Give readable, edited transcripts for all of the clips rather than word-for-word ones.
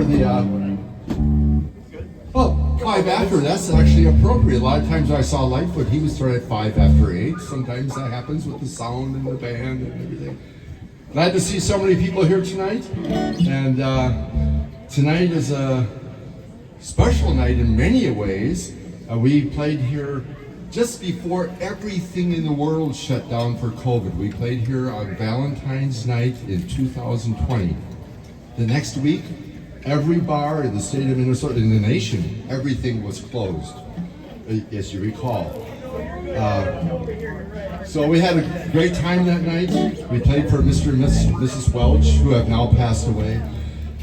The oh, 5 after, that's actually appropriate. A lot of times I saw Lightfoot, he was starting at 5 after 8. Sometimes that happens with the sound and the band and everything. Glad to see so many people here tonight. And tonight is a special night in many ways. We played here just before everything in the world shut down for COVID. We played here on Valentine's night in 2020. The next week, every bar in the state of Minnesota, in the nation, everything was closed, as you recall. So we had a great time that night. We played for Mr. and Mrs. Welch, who have now passed away.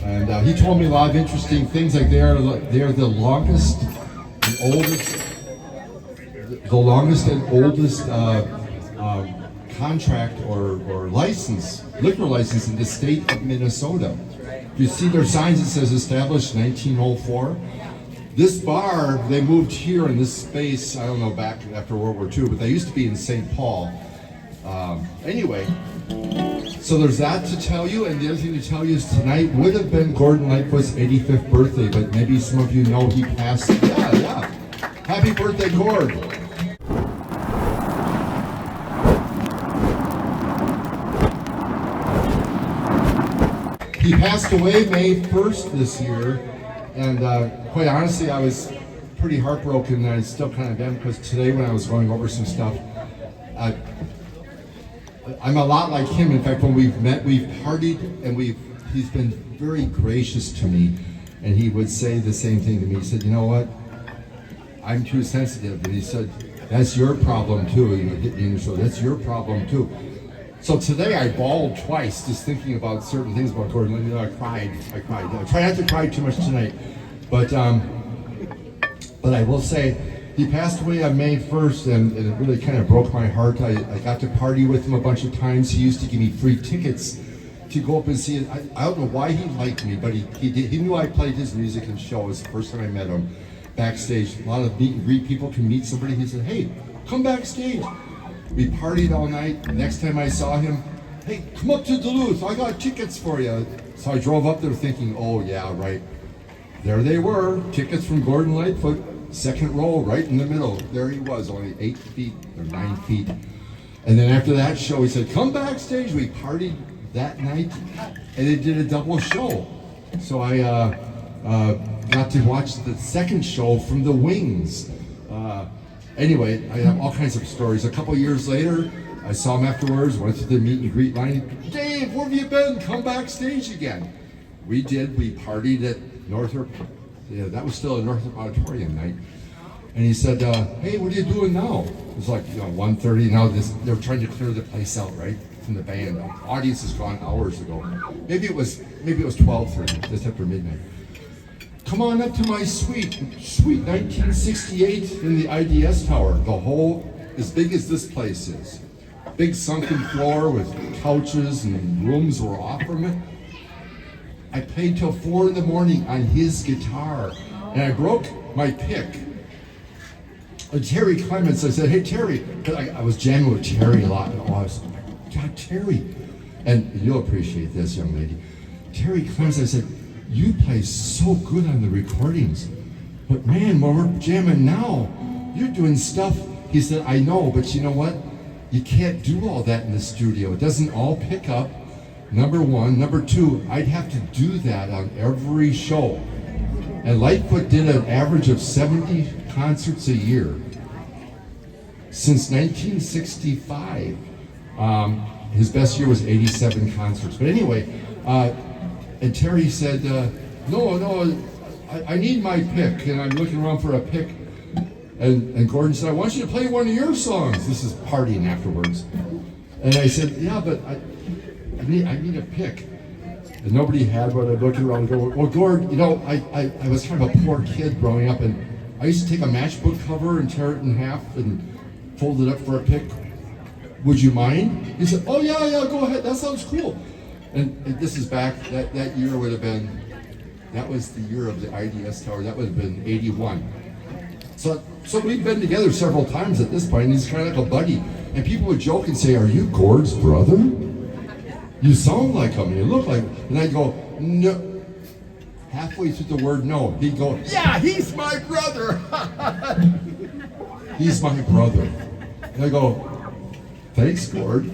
And he told me a lot of interesting things, like they are the longest and oldest contract or license, liquor license in the state of Minnesota. You see their signs, it says established 1904. This bar, they moved here in this space, I don't know, back after World War II, but they used to be in St. Paul. Anyway, so there's that to tell you, and the other thing to tell you is tonight would have been Gordon Lightfoot's 85th birthday, but maybe some of you know he passed. Yeah. Happy birthday, Gord. He passed away May 1st this year, and quite honestly, I was pretty heartbroken, and I still kind of am, because today when I was going over some stuff, I'm a lot like him. In fact, when we've met, we've partied, and he's been very gracious to me, and he would say the same thing to me. He said, you know what, I'm too sensitive, and he said, that's your problem too. He would hit me in the shoulder, that's your problem too. So today I bawled twice just thinking about certain things about Gordon. You know, I cried. I try not to cry too much tonight, but I will say he passed away on May 1st, and it really kind of broke my heart. I got to party with him a bunch of times. He used to give me free tickets to go up and see it. I don't know why he liked me, but he did. He knew I played his music in shows. The first time I met him backstage, a lot of meet and greet people can meet somebody. He said, "Hey, come backstage." We partied all night. The next time I saw him, hey, come up to Duluth, I got tickets for you. So I drove up there thinking, oh yeah, right. There they were, tickets from Gordon Lightfoot, second row, right in the middle. There he was, only 8 feet or 9 feet. And then after that show, he said, come backstage. We partied that night, and they did a double show. So I got to watch the second show from the Wings. Anyway, I have all kinds of stories. A couple years later, I saw him afterwards, went to the meet and greet line. Dave, where have you been? Come backstage again. We did. We partied at Northrop. Yeah, that was still a Northrop Auditorium night. And he said, hey, what are you doing now? It was like 1:30. Now they're trying to clear the place out, right, from the band. The audience is gone hours ago. Maybe it was 12:30, just after midnight. Come on up to my suite 1968 in the IDS Tower. The whole, as big as this place is. Big sunken floor with couches, and rooms were off from it. I played till 4 in the morning on his guitar, and I broke my pick. Terry Clements, I said, hey Terry, because I was jamming with Terry a lot, and I was, God, Terry. And you'll appreciate this, young lady. Terry Clements, I said, you play so good on the recordings, but man, when we're jamming now, you're doing stuff. He said, I know, but you know what? You can't do all that in the studio. It doesn't all pick up, number one. Number two, I'd have to do that on every show. And Lightfoot did an average of 70 concerts a year since 1965. His best year was 87 concerts. But anyway, and Terry said, no, I need my pick, and I'm looking around for a pick. And Gordon said, I want you to play one of your songs. This is partying afterwards. And I said, yeah, but I need a pick. And nobody had one. I looked around and go, well, Gord, I was kind of a poor kid growing up, and I used to take a matchbook cover and tear it in half and fold it up for a pick. Would you mind? He said, oh, yeah, go ahead. That sounds cool. And this is back, that year would have been, that was the year of the IDS Tower. That would have been 81. So we've been together several times at this point, and he's kind of like a buddy. And people would joke and say, are you Gord's brother? You sound like him, you look like him. And I'd go, no, half halfway through the word no, he'd go, yeah, he's my brother. He's my brother. And I go, thanks, Gord.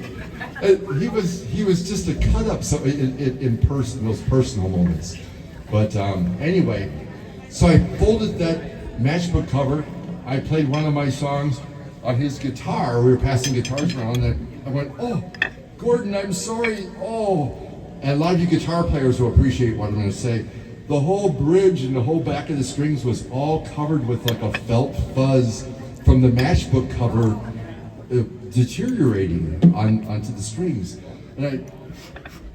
And he was just a cut up so in person, those personal moments. But anyway, so I folded that matchbook cover. I played one of my songs on his guitar. We were passing guitars around, and I went, oh, Gordon, I'm sorry. Oh, and a lot of you guitar players will appreciate what I'm going to say. The whole bridge and the whole back of the strings was all covered with like a felt fuzz from the matchbook cover deteriorating onto the strings. And I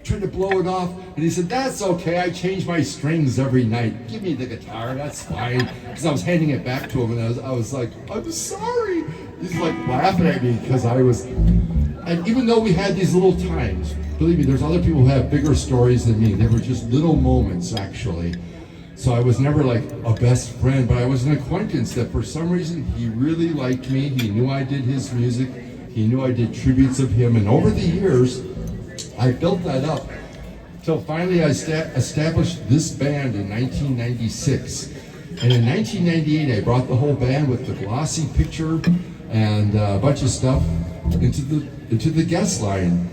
tried to blow it off, and he said, that's okay, I change my strings every night. Give me the guitar, that's fine. Because I was handing it back to him, and I was like, I'm sorry. He's like laughing at me because I was, and even though we had these little times, believe me, there's other people who have bigger stories than me. They were just little moments, actually. So I was never like a best friend, but I was an acquaintance that for some reason he really liked me. He knew I did his music. He knew I did tributes of him. And over the years, I built that up till finally I established this band in 1996. And in 1998, I brought the whole band with the glossy picture and a bunch of stuff into the guest line.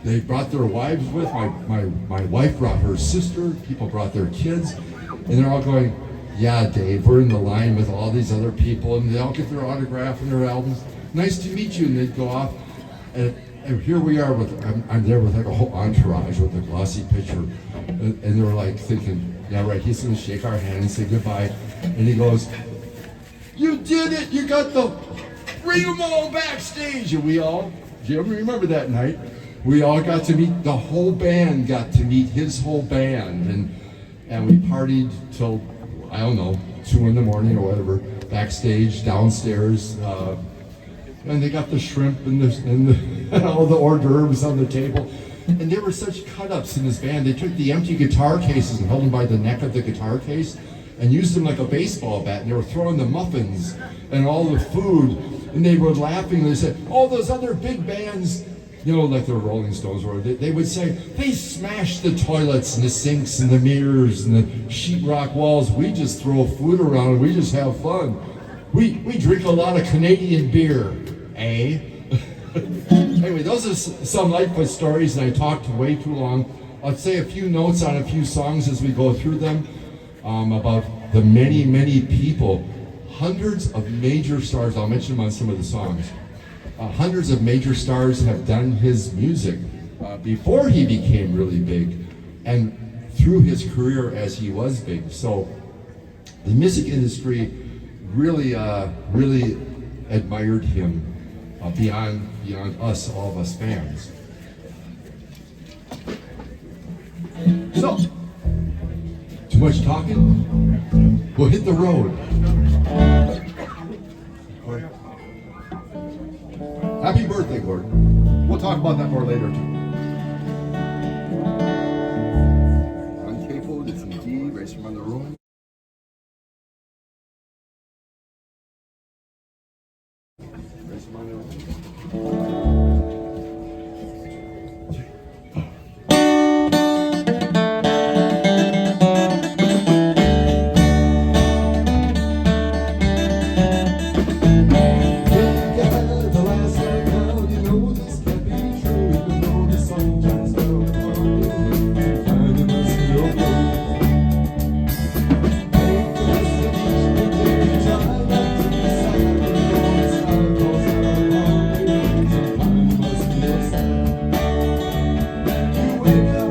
They brought their wives with. My wife brought her sister. People brought their kids. And they're all going, yeah, Dave, we're in the line with all these other people. And they all get their autograph and their albums. Nice to meet you. And they'd go off. And here we are. I'm there with like a whole entourage with a glossy picture. And they were like thinking, yeah, right, he's going to shake our hand and say goodbye. And he goes, you did it. You got the bring them all backstage. And we all, do you remember that night? We all got to meet, the whole band got to meet his whole band, and we partied till, I don't know, 2 in the morning or whatever, backstage, downstairs, and they got the shrimp and all the hors d'oeuvres on the table, and they were such cut-ups in this band. They took the empty guitar cases and held them by the neck of the guitar case and used them like a baseball bat, and they were throwing the muffins and all the food, and they were laughing. They said, all those other big bands, you know, like the Rolling Stones were, they would say, they smash the toilets and the sinks and the mirrors and the sheetrock walls. We just throw food around and we just have fun. We drink a lot of Canadian beer, eh? Anyway, those are some Lightfoot stories, and I talked way too long. I'll say a few notes on a few songs as we go through them about the many, many people. Hundreds of major stars, I'll mention them on some of the songs. Hundreds of major stars have done his music before he became really big and through his career as he was big. So the music industry really admired him beyond us, all of us fans. So, too much talking? We'll hit the road. Happy birthday, Gordon. We'll talk about that more later, too. On K-Fo, did some D, race from on the room. Race from on the room. Wake up.